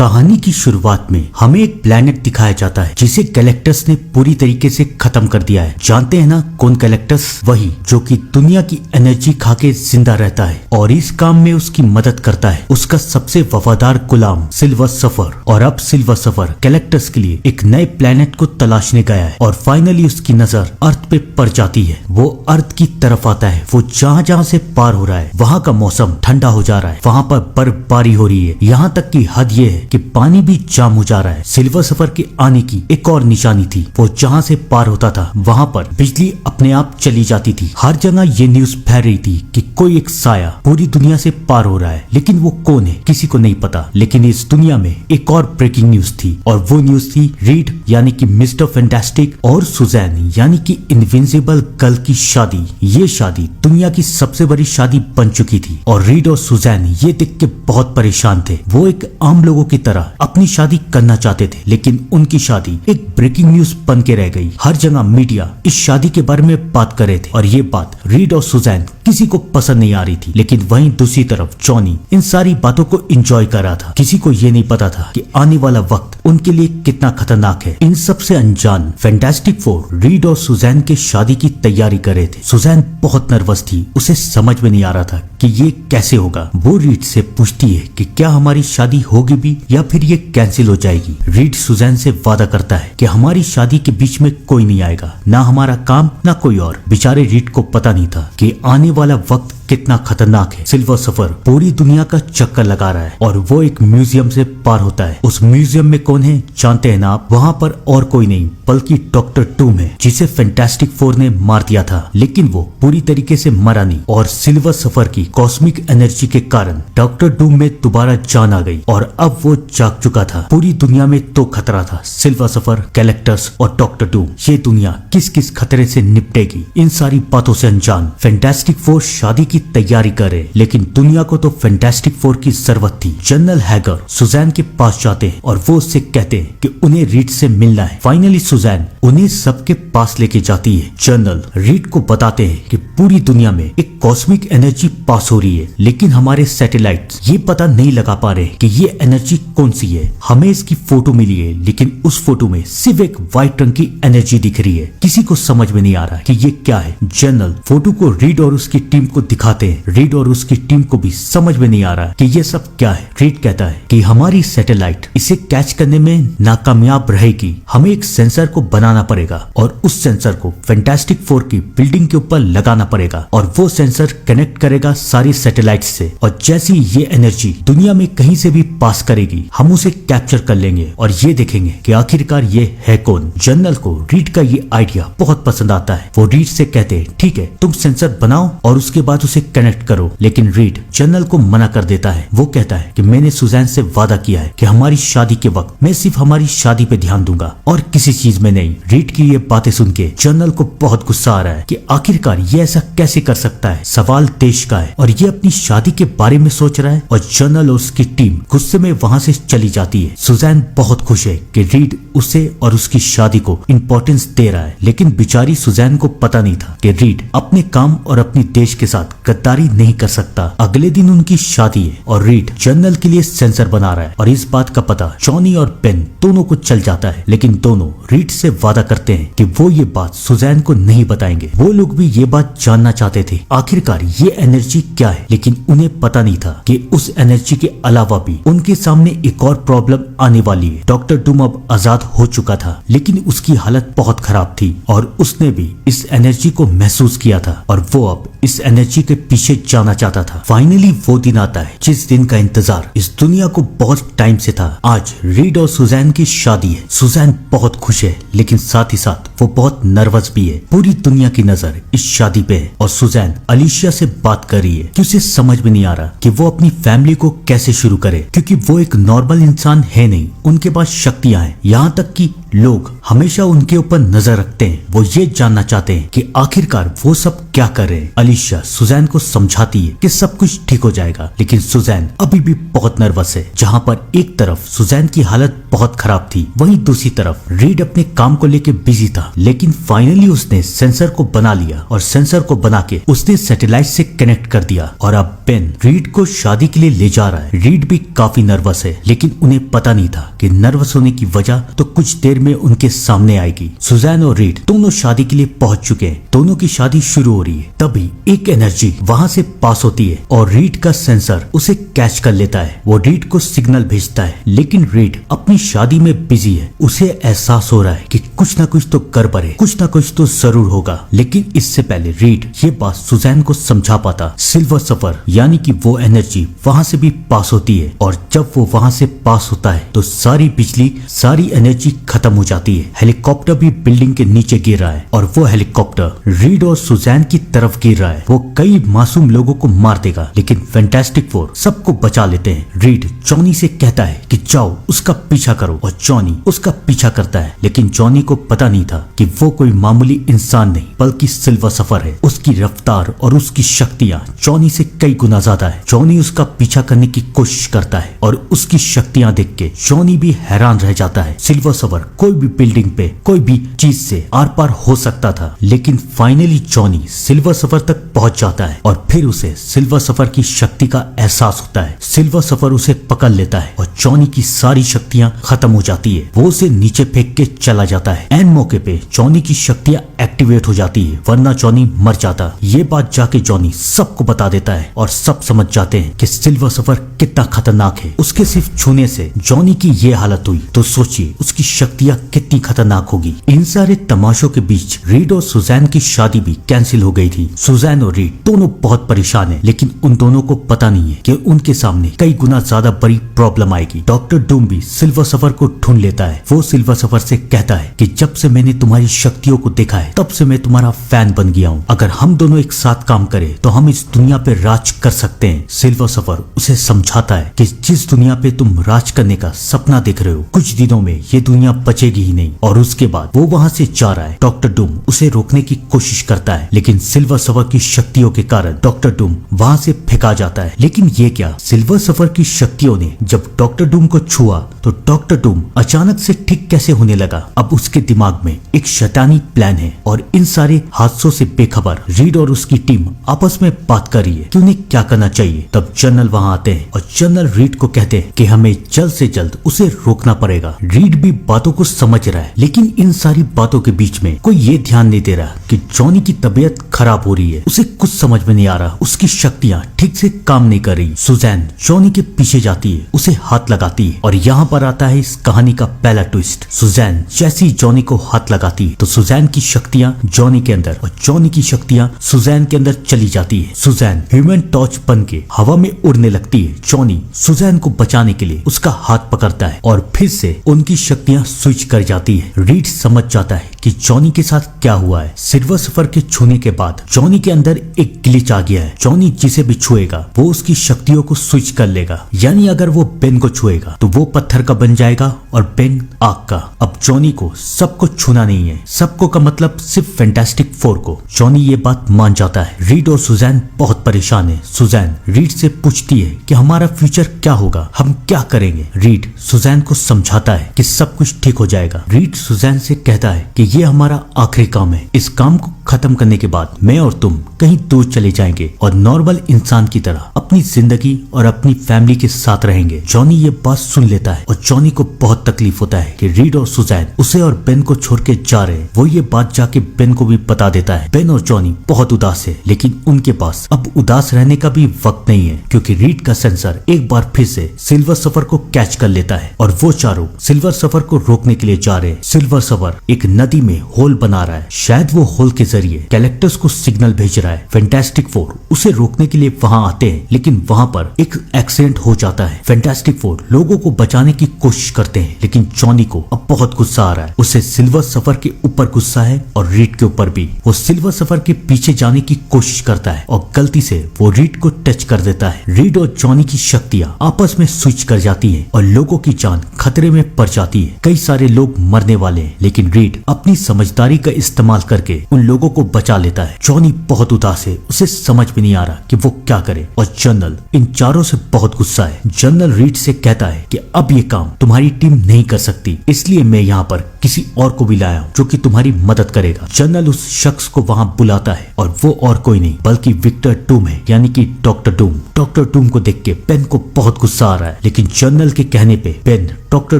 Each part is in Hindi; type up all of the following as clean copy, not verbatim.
कहानी की शुरुआत में हमें एक प्लेनेट दिखाया जाता है जिसे गैलेक्टस ने पूरी तरीके से खत्म कर दिया है। जानते हैं ना कौन गैलेक्टस? वही जो कि दुनिया की एनर्जी खा के जिंदा रहता है और इस काम में उसकी मदद करता है उसका सबसे वफादार गुलाम सिल्वर सफर। और अब सिल्वर सफर गैलेक्टस के लिए एक नए प्लेनेट को तलाशने गया है और फाइनली उसकी नजर अर्थ पे पड़ जाती है। वो अर्थ की तरफ आता है। वो जहाँ जहाँ से पार हो रहा है वहाँ का मौसम ठंडा हो जा रहा है, वहाँ पर बर्फबारी हो रही है, यहाँ तक की हद ये है कि पानी भी जाम हो जा रहा है। सिल्वर सफर के आने की एक और निशानी थी। वो जहाँ से पार होता था वहाँ पर बिजली अपने आप चली जाती थी। हर जगह ये न्यूज फैल रही थी कि कोई एक साया पूरी दुनिया से पार हो रहा है, लेकिन वो कौन है किसी को नहीं पता। लेकिन इस दुनिया में एक और ब्रेकिंग न्यूज थी और वो न्यूज थी रीड यानी कि मिस्टर फैंटास्टिक और सुजैन यानी कि इनविंसिबल गर्ल की शादी। ये शादी दुनिया की सबसे बड़ी शादी बन चुकी थी और रीड और सुजैन ये देख के बहुत परेशान थे। वो एक आम लोगों की तरह अपनी शादी करना चाहते थे, लेकिन उनकी शादी एक ब्रेकिंग न्यूज बन के रह गई। हर जगह मीडिया इस शादी के बारे में बात कर रहे थे और ये बात रीड और सुजैन किसी को पसंद नहीं आ रही थी। लेकिन वहीं दूसरी तरफ जॉनी इन सारी बातों को एंजॉय कर रहा था। किसी को ये नहीं पता था कि आने वाला वक्त उनके लिए कितना खतरनाक है। इन सबसे अनजान फैंटास्टिक फोर रीड और सुजैन के शादी की तैयारी कर रहे थे। सुजैन बहुत नर्वस थी, उसे समझ में नहीं आ रहा था कि ये कैसे होगा। वो रीड से पूछती है कि क्या हमारी शादी होगी भी या फिर ये कैंसिल हो जाएगी। रीड सुजैन से वादा करता है कि हमारी शादी के बीच में कोई नहीं आएगा, ना हमारा काम ना कोई और। बेचारे रीड को पता नहीं था कि आने वाला वक्त कितना खतरनाक है। सिल्वर सफर पूरी दुनिया का चक्कर लगा रहा है और वो एक म्यूजियम से पार होता है। उस म्यूजियम में कौन है जानते हैं ना आप? वहाँ पर और कोई नहीं बल्कि डॉक्टर डूम है, जिसे फैंटास्टिक फोर ने मार दिया था, लेकिन वो पूरी तरीके से मरा नहीं। और सिल्वर सफर की कॉस्मिक एनर्जी के कारण डॉक्टर डूम में दोबारा जान आ गई और अब वो जाग चुका था। पूरी दुनिया में तो खतरा था, सिल्वर सफर, गैलेक्टस और डॉक्टर डूम। ये दुनिया किस किस खतरे से निपटेगी, इन सारी बातों से अनजान फैंटास्टिक फोर शादी की तैयारी करे। लेकिन दुनिया को तो फैंटास्टिक फोर की जरूरत थी। जनरल हैगर सुजैन के पास जाते हैं और वो उससे कहते हैं कि उन्हें रीड से मिलना है। फाइनली सुजैन उन्हें सबके पास लेके जाती है। जनरल रीड को बताते हैं कि पूरी दुनिया में एक कॉस्मिक एनर्जी पास हो रही है, लेकिन हमारे सैटेलाइट्स ये पता नहीं लगा पा रहे कि ये एनर्जी कौन सी है। हमें इसकी फोटो मिली है, लेकिन उस फोटो में सिर्फ एक व्हाइट रंग की एनर्जी दिख रही है। किसी को समझ में नहीं आ रहा कि ये क्या है। जनरल फोटो को रीड और उसकी टीम को दिखाते हैं। रीड और उसकी टीम को भी समझ में नहीं आ रहा कि ये सब क्या है। रीड कहता है कि हमारी सैटेलाइट इसे कैच करने में नाकामयाब रहेगी, हमें एक सेंसर को बनाना पड़ेगा और उस सेंसर को फैंटास्टिक फोर की बिल्डिंग के ऊपर लगाना पड़ेगा और वो सेंसर कनेक्ट करेगा सारी सैटेलाइट से। और जैसी ये एनर्जी दुनिया में कहीं से भी पास करेगी हम उसे कैप्चर कर लेंगे और ये देखेंगे कि आखिरकार ये है कौन। जनरल को रीड का ये आइडिया बहुत पसंद आता है। वो रीड से कहते हैं ठीक है तुम सेंसर बनाओ और उसके बाद उसे कनेक्ट करो। लेकिन रीड जनरल को मना कर देता है। वो कहता है कि मैंने सुजैन से वादा किया है कि हमारी शादी के वक्त मैं सिर्फ हमारी शादी पे ध्यान दूंगा और किसी चीज में नहीं। रीड की ये बातें सुन के जनरल को बहुत गुस्सा आ रहा है कि आखिरकार ये ऐसा कैसे कर सकता है। सवाल देश का है और ये अपनी शादी के बारे में सोच रहा है। और जनरल और उसकी टीम गुस्से में वहाँ से चली जाती है। सुजैन बहुत खुश है कि रीड उसे और उसकी शादी को इम्पोर्टेंस दे रहा है, लेकिन बेचारी सुजैन को पता नहीं था कि रीड अपने काम और अपने देश के साथ गद्दारी नहीं कर सकता। अगले दिन उनकी शादी है और रीड जनरल के लिए सेंसर बना रहा है और इस बात का पता जॉनी और बेन दोनों को चल जाता है। लेकिन दोनों रीड से वादा करते हैं कि वो ये बात सुजैन को नहीं बताएंगे। वो लोग भी ये बात जानना चाहते थे आखिरकार ये एनर्जी क्या है, लेकिन उन्हें पता नहीं था कि उस एनर्जी के अलावा भी उनके सामने एक और प्रॉब्लम आने वाली है। डॉक्टर डूम अब आजाद हो चुका था, लेकिन उसकी हालत बहुत खराब थी और उसने भी इस एनर्जी को महसूस किया था और वो अब इस एनर्जी के पीछे जाना चाहता था। फाइनली वो दिन आता है जिस दिन का इंतजार इस दुनिया को बहुत टाइम से था। आज रीड और सुजैन की शादी है। सुजैन बहुत खुश है, लेकिन साथ ही साथ वो बहुत नर्वस भी है। पूरी दुनिया की नजर इस शादी पे है और सुजैन अलीशिया से बात कर रही है कि उसे समझ में नहीं आ रहा कि वो अपनी फैमिली को कैसे शुरू करे, क्योंकि वो एक नॉर्मल इंसान है नहीं, उनके पास शक्तियां हैं, यहाँ तक कि लोग हमेशा उनके ऊपर नजर रखते हैं। वो ये जानना चाहते हैं कि आखिरकार वो सब क्या कर रहे हैं। अलीशा सुजैन को समझाती है कि सब कुछ ठीक हो जाएगा, लेकिन सुजैन अभी भी बहुत नर्वस है। जहाँ पर एक तरफ सुजैन की हालत बहुत खराब थी, वहीं दूसरी तरफ रीड अपने काम को लेके बिजी था। लेकिन फाइनली उसने सेंसर को बना लिया और सेंसर को बना के उसने सैटेलाइट से कनेक्ट कर दिया और अब बेन रीड को शादी के लिए ले जा रहा है। रीड भी काफी नर्वस है, लेकिन उन्हें पता नहीं था कि नर्वस होने की वजह तो कुछ देर में उनके सामने आएगी। सुजैन और रीड दोनों शादी के लिए पहुंच चुके हैं। दोनों की शादी शुरू हो रही है। तभी एक एनर्जी वहां से पास होती है और रीड का सेंसर उसे कैच कर लेता है। वो रीड को सिग्नल भेजता है, लेकिन रीड अपनी शादी में बिजी है। उसे एहसास हो रहा है कि कुछ ना कुछ तो गड़बड़ है, कुछ ना कुछ तो जरूर होगा। लेकिन इससे पहले रीड ये बात सुजैन को समझा पाता, सिल्वर सफर यानी कि वो एनर्जी वहां से भी पास होती है और जब वो वहां से पास होता है तो सारी बिजली, सारी एनर्जी खत्म हो जाती है। हेलीकॉप्टर भी बिल्डिंग के नीचे गिर रहा है और वो हेलीकॉप्टर रीड और सुजैन की तरफ गिर रहा है। वो कई मासूम लोगों को मार देगा, लेकिन फैंटास्टिक फोर सबको बचा लेते हैं। रीड जॉनी से कहता है कि जाओ उसका पीछा करो और जॉनी उसका पीछा करता है। लेकिन जॉनी को पता नहीं था कि वो कोई मामूली इंसान नहीं बल्कि सिल्वर सफर है। उसकी रफ्तार और उसकी शक्तियां जॉनी से कई गुना ज्यादा है। जॉनी उसका पीछा करने की कोशिश करता है और उसकी शक्तियां देख के जॉनी भी हैरान रह जाता है। सिल्वर सफर कोई भी बिल्डिंग पे कोई भी चीज से आर पार हो सकता था, लेकिन फाइनली जॉनी सिल्वर सफर तक पहुंच जाता है और फिर उसे सिल्वर सफर की शक्ति का एहसास होता है। सिल्वर सफर उसे पकड़ लेता है और जॉनी की सारी शक्तियां खत्म हो जाती है। वो उसे नीचे फेंक के चला जाता है। एन मौके पे जॉनी की शक्तियां एक्टिवेट हो जाती है, वरना जॉनी मर जाता। ये बात जाके जॉनी सबको बता देता है और सब समझ जाते हैं कि सिल्वर सफर कितना खतरनाक है। उसके सिर्फ छूने से जॉनी की ये हालत हुई तो सोचिए उसकी शक्तियां कितनी खतरनाक होगी। इन सारे तमाशों के बीच रीड और सुजैन की शादी भी कैंसिल हो गई थी। सुजैन और रीड दोनों बहुत परेशान हैं, लेकिन उन दोनों को पता नहीं है कि उनके सामने कई गुना ज्यादा बड़ी प्रॉब्लम आएगी। डॉक्टर डूम भी सिल्वर सफर को ढूंढ लेता है। वो सिल्वर सफर से कहता है कि जब से मैंने तुम्हारी शक्तियों को देखा है तब से मैं तुम्हारा फैन बन गया हूँ। अगर हम दोनों एक साथ काम करें तो हम इस दुनिया पे राज कर सकते हैं। सिल्वर सफर उसे समझाता है कि जिस दुनिया पे तुम राज करने का सपना देख रहे हो, कुछ दिनों में ये दुनिया बचेगी ही नहीं। और उसके बाद वो वहाँ से जा रहा है। डॉक्टर डूम उसे रोकने की कोशिश करता है, लेकिन सिल्वर सफर की शक्तियों के कारण डॉक्टर डूम वहाँ से फेंका जाता है। लेकिन ये क्या, सिल्वर सफर की शक्तियों ने जब डॉक्टर डूम को छुआ तो डॉक्टर डूम अचानक से ठीक कैसे होने लगा। अब उसके दिमाग में एक शैतानी प्लान है और इन सारे हादसों से बेखबर रीड और उसकी टीम आपस में बात कर रही है कि उन्हें क्या करना चाहिए। तब जनरल वहाँ आते हैं और जनरल रीड को कहते हैं कि हमें जल्द से जल्द उसे रोकना पड़ेगा। रीड भी बातों को समझ रहा है, लेकिन इन सारी बातों के बीच में कोई ये ध्यान नहीं दे रहा कि जॉनी की तबीयत खराब हो रही है। उसे कुछ समझ में नहीं आ रहा, उसकी शक्तियाँ ठीक से काम नहीं कर रही। सुजैन जॉनी के पीछे जाती है, उसे हाथ लगाती है और यहाँ पर आता है इस कहानी का पहला ट्विस्ट। सुजैन जैसे ही जॉनी को हाथ लगाती है तो सुजैन की शक्तियाँ जॉनी के अंदर और जॉनी की शक्तियाँ सुजैन के अंदर चली जाती है। सुजैन ह्यूमन टॉर्च बन के हवा में उड़ने लगती है। जॉनी सुजैन को बचाने के लिए उसका हाथ पकड़ता है और फिर से उनकी शक्तियाँ स्विच कर जाती है। रीड समझ जाता है कि जॉनी के साथ क्या हुआ है। सिल्वर सफर के छूने के बाद जॉनी के अंदर एक ग्लिच आ गया है। जॉनी जिसे भी छुएगा वो उसकी शक्तियों को स्विच कर लेगा, यानी अगर वो बेन को छुएगा तो वो पत्थर का बन जाएगा और बेन आग का। अब जॉनी को सबको छूना नहीं है, सबको का मतलब सिर्फ फैंटास्टिक फोर को। जॉनी ये बात मान जाता है। रीड और सुजैन बहुत परेशान है। सुजैन रीड से पूछती है कि हमारा फ्यूचर क्या होगा, हम क्या करेंगे। रीड सुजैन को समझाता है कि सब कुछ ठीक हो जाएगा। रीड सुजैन से कहता है कि ये हमारा आखिरी काम है। इस काम को खत्म करने के बाद मैं और तुम कहीं दूर चले जाएंगे और नॉर्मल इंसान की तरह अपनी जिंदगी और अपनी फैमिली के साथ रहेंगे। जॉनी ये बात सुन लेता है और जॉनी को बहुत तकलीफ होता है कि रीड और सुजैन उसे और बेन को छोड़ के जा रहे हैं। वो ये बात जाके बेन को भी बता देता है। बेन और जॉनी बहुत उदास है, लेकिन उनके पास अब उदास रहने का भी वक्त नहीं है, क्योंकि रीड का सेंसर एक बार फिर से सिल्वर सफर को कैच कर लेता है और वो चारों सिल्वर सफर को रोकने के लिए जा रहे हैं। सिल्वर सफर एक नदी में होल बना रहा है। शायद वो होल के जरिए गैलेक्टस को सिग्नल भेज रहा है। फैंटास्टिक फोर उसे रोकने के लिए वहां आते हैं, लेकिन वहां पर एक एक्सीडेंट हो जाता है। फैंटास्टिक फोर लोगों को बचाने की कोशिश करते हैं, लेकिन जॉनी को अब बहुत गुस्सा आ रहा है। उसे सिल्वर सफर के ऊपर गुस्सा है और रीड के ऊपर भी। वो सिल्वर सफर के पीछे जाने की कोशिश करता है और गलती से वो रीड को टच कर देता है। रीड और जॉनी की शक्तियां आपस में स्विच कर जाती हैं और लोगों की जान खतरे में पड़ जाती है। कई सारे लोग मरने वाले हैं, लेकिन रीड अपनी समझदारी का इस्तेमाल करके उन लोगों को बचा लेता है। जॉनी बहुत उदास है, उसे समझ में नहीं आ रहा कि वो क्या करे और जनरल इन चारों से बहुत गुस्सा है। जनरल रीड से कहता है कि अब ये काम तुम्हारी टीम नहीं कर सकती, इसलिए मैं यहाँ पर किसी और को भी लाया हूँ जो कि तुम्हारी मदद करेगा। जनरल उस शख्स को वहाँ बुलाता है और वो और कोई नहीं बल्कि विक्टर डूम है, यानी कि डॉक्टर डूम। डॉक्टर डूम को देख के बेन को बहुत गुस्सा आ रहा है, लेकिन जनरल के कहने पे बेन डॉक्टर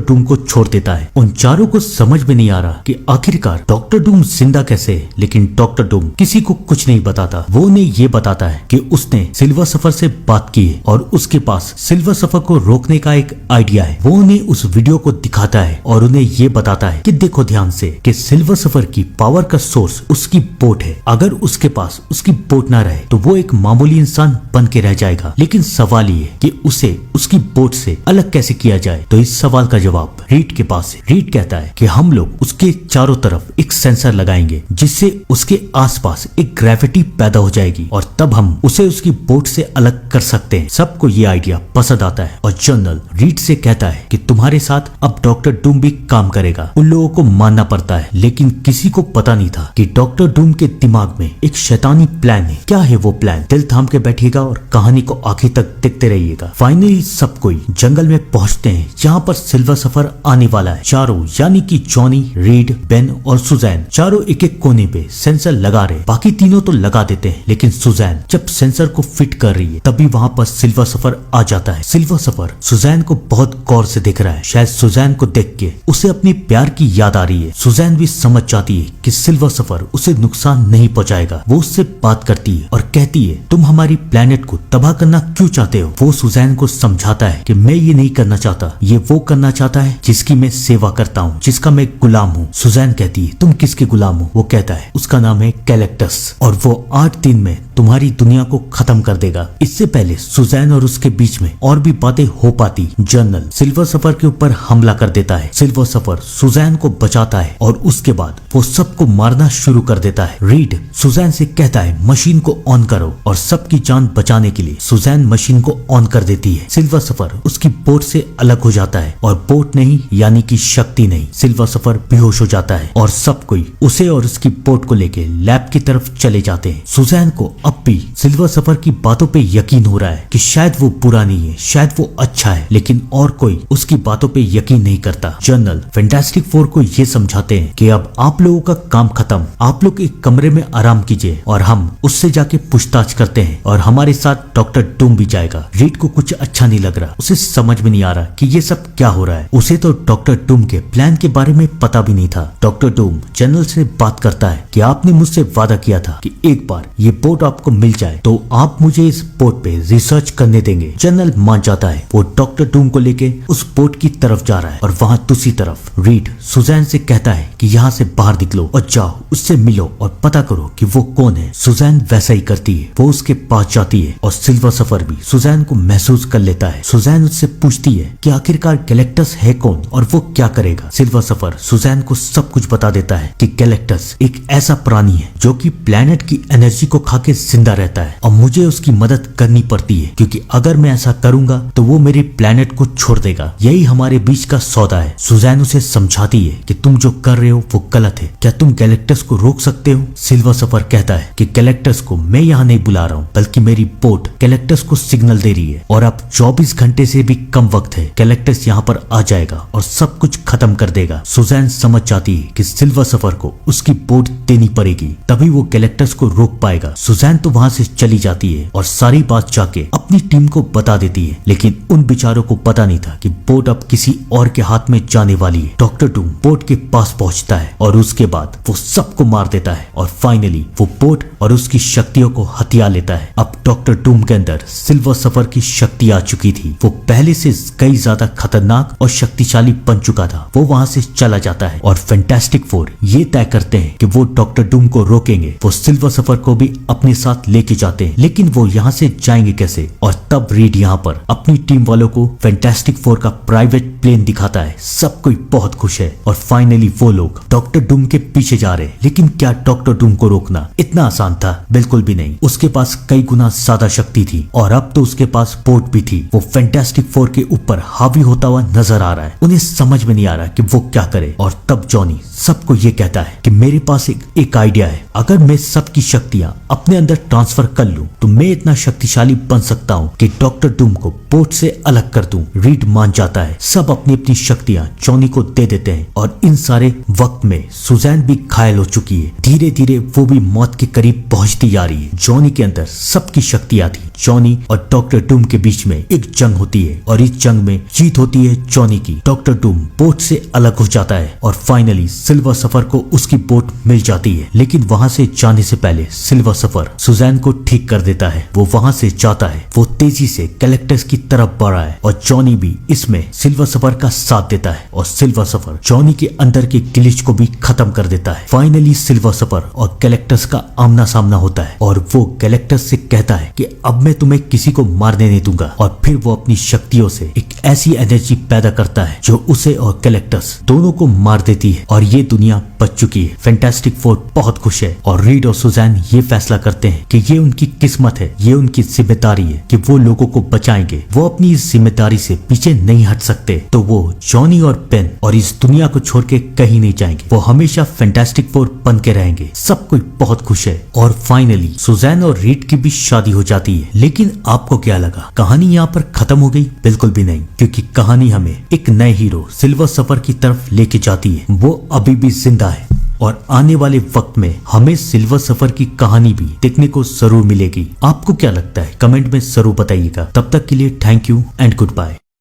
डूम को छोड़ देता है। उन चारों को समझ में नहीं आ रहा कि आखिरकार डॉक्टर डूम जिंदा कैसे है, लेकिन डॉक्टर डूम किसी को कुछ नहीं बताता। वो उन्हें ये बताता है कि उसने सिल्वर सफर से बात की है और उसके पास सिल्वर सफर को रोकने का एक आइडिया है। वो उन्हें उस वीडियो को दिखाता है और उन्हें ये बताता है कि देखो ध्यान से कि सिल्वर सफर की पावर का सोर्स उसकी बोट है। अगर उसके पास उसकी बोट ना रहे तो वो एक मामूली इंसान बन के रह जाएगा, लेकिन सवाल ये कि उसे उसकी बोट से अलग कैसे किया जाए। तो इस सवाल का जवाब रीड के पास है। रीड कहता है कि हम लोग उसके चारों तरफ एक सेंसर लगाएंगे जिससे उसके आसपास एक ग्रेविटी पैदा हो जाएगी और तब हम उसे उसकी बोट से अलग कर सकते हैं। सबको ये आइडिया पसंद आता है और जनरल रीड से कहता है कि तुम्हारे साथ अब डॉक्टर डूम भी काम करेगा। उन लोगों को मानना पड़ता है, लेकिन किसी को पता नहीं था कि डॉक्टर डूम के दिमाग में एक शैतानी प्लान है। क्या है वो प्लान? दिल थाम के बैठिएगा और कहानी को आखिर तक देखते रहिएगा। फाइनली सब कोई जंगल में पहुंचते हैं जहाँ पर सिल्वर सफर आने वाला है। चारों यानी कि जॉनी, रीड, बेन और सुजैन चारों एक एक कोने पे सेंसर लगा रहे। बाकी तीनों तो लगा देते हैं, लेकिन सुजैन जब सेंसर को फिट कर रही है तभी वहाँ पर सिल्वर सफर आ जाता है। सिल्वर सफर सुजैन को बहुत गौर से देख रहा है। शायद सुजैन को देख के उसे अपनी प्यार की याद आ रही है। सुजैन भी समझ जाती है कि सिल्वर सफर उसे नुकसान नहीं पहुंचाएगा। वो उससे बात करती है और कहती है तुम हमारी प्लेनेट को तबाह करना क्यों चाहते हो? वो सुजैन को समझाता है कि मैं ये नहीं करना चाहता, ये वो करना चाहता है जिसकी मैं सेवा करता हूँ, जिसका मैं गुलाम हूँ। सुजैन कहती है तुम किसके गुलाम हो? वो कहता है उसका नाम है गैलेक्टस और वो 8 दिन में तुम्हारी दुनिया को खत्म कर देगा। इससे पहले सुजैन और उसके बीच में और भी बातें हो पाती, जनरल सिल्वर सफर के ऊपर हमला कर देता है। सिल्वर सफर सुजैन को बचाता है और उसके बाद वो सबको मारना शुरू कर देता है। रीड सुजैन से कहता है मशीन को ऑन करो और सबकी जान बचाने के लिए सुजैन मशीन को ऑन कर देती है। सिल्वर सफर उसकी बोट से अलग हो जाता है और बोट नहीं यानी कि शक्ति नहीं, सिल्वर सफर बेहोश हो जाता है और सब कोई उसे और उसकी बोट को लेके लैब की तरफ चले जाते हैं। सुजैन को अब भी सिल्वर सफर की बातों पे यकीन हो रहा है कि शायद वो बुरा नहीं है, शायद वो अच्छा है, लेकिन और कोई उसकी बातों पे यकीन नहीं करता। जनरल फैंटास्टिक फोर को ये समझाते हैं कि अब आप लोगों का काम खत्म, आप लोग एक कमरे में आराम कीजिए और हम उससे जाके पूछताछ करते हैं और हमारे साथ डॉक्टर डूम भी जाएगा। रीड को कुछ अच्छा नहीं लग रहा, उसे समझ में नहीं आ रहा कि ये सब क्या हो रहा है। उसे तो डॉक्टर डूम के प्लान के बारे में पता भी नहीं था। डॉक्टर डूम जनरल से बात करता है कि आपने मुझसे वादा किया था कि एक बार ये बोट आपको मिल जाए तो आप मुझे इस बोट पे रिसर्च करने देंगे। जनरल मान जाता है। वो डॉक्टर डूम को लेके उस बोट की तरफ जा रहा है और वहाँ दूसरी तरफ रीड सुजैन से कहता है कि यहाँ से बाहर निकलो और जाओ उससे मिलो और पता करो कि वो कौन है। सुजैन वैसा ही करती है, वो उसके पास जाती है और सिल्वर सफर भी सुजैन को महसूस कर लेता है। सुजैन उससे पूछती है कि आखिरकार गैलेक्टस है कौन और वो क्या करेगा। सिल्वर सफर सुजैन को सब कुछ बता देता है कि गैलेक्टस एक ऐसा प्राणी है जो कि प्लेनेट की एनर्जी को खा के जिंदा रहता है और मुझे उसकी मदद करनी पड़ती है क्योंकि अगर मैं ऐसा करूंगा तो वो मेरी प्लेनेट को छोड़ देगा। यही हमारे बीच का सौदा है। सुजैन उसे समझाती है कि तुम जो कर रहे हो वो गलत है, क्या तुम गैलेक्टस को रोक सकते हो? सिल्वर सफर कहता है कि गैलेक्टस को मैं यहाँ नहीं बुला रहा हूँ बल्कि मेरी बोट गैलेक्टस को सिग्नल दे रही है और अब 24 घंटे से भी कम वक्त है। गैलेक्टस यहाँ पर आ जाएगा और सब कुछ खत्म कर देगा। सुजैन समझ जाती है कि सिल्वर सफर को उसकी बोट देनी पड़ेगी, तभी वो गैलेक्टस को रोक पाएगा। सुजैन तो वहाँ से चली जाती है और सारी बात जाके अपनी टीम को बता देती है, लेकिन उन बेचारों को पता नहीं था कि बोट अब किसी और के हाथ में जाने वाली है। डॉक्टर डूम बोट के पास पहुंचता है और उसके बाद वो सबको मार देता है और फाइनली वो बोट और उसकी शक्तियों को हथिया लेता है। अब डॉक्टर डूम के अंदर सिल्वर सफर की शक्ति आ चुकी थी। वो पहले से कई ज्यादा खतरनाक और शक्तिशाली बन चुका था। वो वहाँ से चला जाता है और फैंटास्टिक फोर ये तय करते हैं कि वो डॉक्टर डूम को रोकेंगे। वो सिल्वर सफर को भी अपने साथ लेके जाते हैं, लेकिन वो यहाँ से जाएंगे कैसे। और तब रीड यहाँ पर अपनी टीम वालों को फैंटास्टिक फोर का प्राइवेट प्लेन दिखाता है। सब कोई बहुत खुश है और फाइनली वो लोग डॉक्टर डूम के पीछे जा रहे हैं। लेकिन क्या डॉक्टर डूम को रोकना इतना आसान था? बिल्कुल भी नहीं। उसके पास कई गुना ज्यादा शक्ति थी और अब तो उसके पास बोट भी थी। वो फैंटास्टिक फोर के ऊपर हावी होता हुआ नजर आ रहा है। उन्हें समझ में नहीं आ रहा कि वो क्या करे। और तब जॉनी सबको ये कहता है कि मेरे पास एक आइडिया है। अगर मैं सबकी शक्तियां अपने अंदर ट्रांसफर कर लूं तो मैं इतना शक्तिशाली बन सकता हूं कि डॉक्टर डूम को बोट से अलग कर दूं। रीड मान जाता है। सब अपनी अपनी शक्तियां जॉनी को दे देते हैं और इन सारे वक्त में सुजैन भी घायल हो चुकी है। धीरे धीरे वो भी मौत के करीब पहुंचती जा रही है। जॉनी के अंदर सबकी शक्तियां थी। जॉनी और डॉक्टर डूम के बीच में एक जंग होती है और इस जंग में जीत होती है जॉनी की। डॉक्टर डूम बोट से अलग हो जाता है और फाइनली सिल्वर सफर को उसकी बोट मिल जाती है। लेकिन वहां से जाने से पहले सिल्वर सफर सुजैन को ठीक कर देता है। वो वहां से जाता है। वो तेजी से कैलेक्टर्स की तरफ बढ़ा है और जॉनी भी इसमें सिल्वर सफर का साथ देता है और सिल्वर सफर जॉनी के अंदर के ग्लिच को भी खत्म कर देता है। फाइनली सिल्वर सफर और कैलेक्टर्स का आमना सामना होता है और वो कैलेक्टर्स से कहता है कि अब मैं तुम्हें किसी को मारने नहीं दूंगा। और फिर वो अपनी शक्तियों से एक ऐसी एनर्जी पैदा करता है जो उसे और कैलेक्टर्स दोनों को मार देती है और ये दुनिया बच चुकी है। फैंटास्टिक फोर बहुत खुश है और रीड और सुजैन ये फैसला करते हैं कि ये उनकी किस्मत है, ये उनकी जिम्मेदारी है कि वो लोगों को बचाएंगे। वो अपनी इस जिम्मेदारी से पीछे नहीं हट सकते। तो वो जॉनी और पेन और इस दुनिया को छोड़ के कहीं नहीं जाएंगे। वो हमेशा फैंटास्टिक फोर बन के रहेंगे। सब कोई बहुत खुश है और फाइनली सुजैन और रीड की भी शादी हो जाती है। लेकिन आपको क्या लगा कहानी यहाँ पर खत्म हो गई? बिल्कुल भी नहीं, क्योंकि कहानी हमें एक नए हीरो सिल्वर सफर की तरफ लेके जाती है। वो अभी भी जिंदा है और आने वाले वक्त में हमें सिल्वर सफर की कहानी भी देखने को जरूर मिलेगी। आपको क्या लगता है कमेंट में जरूर बताइएगा। तब तक के लिए thank you and good bye.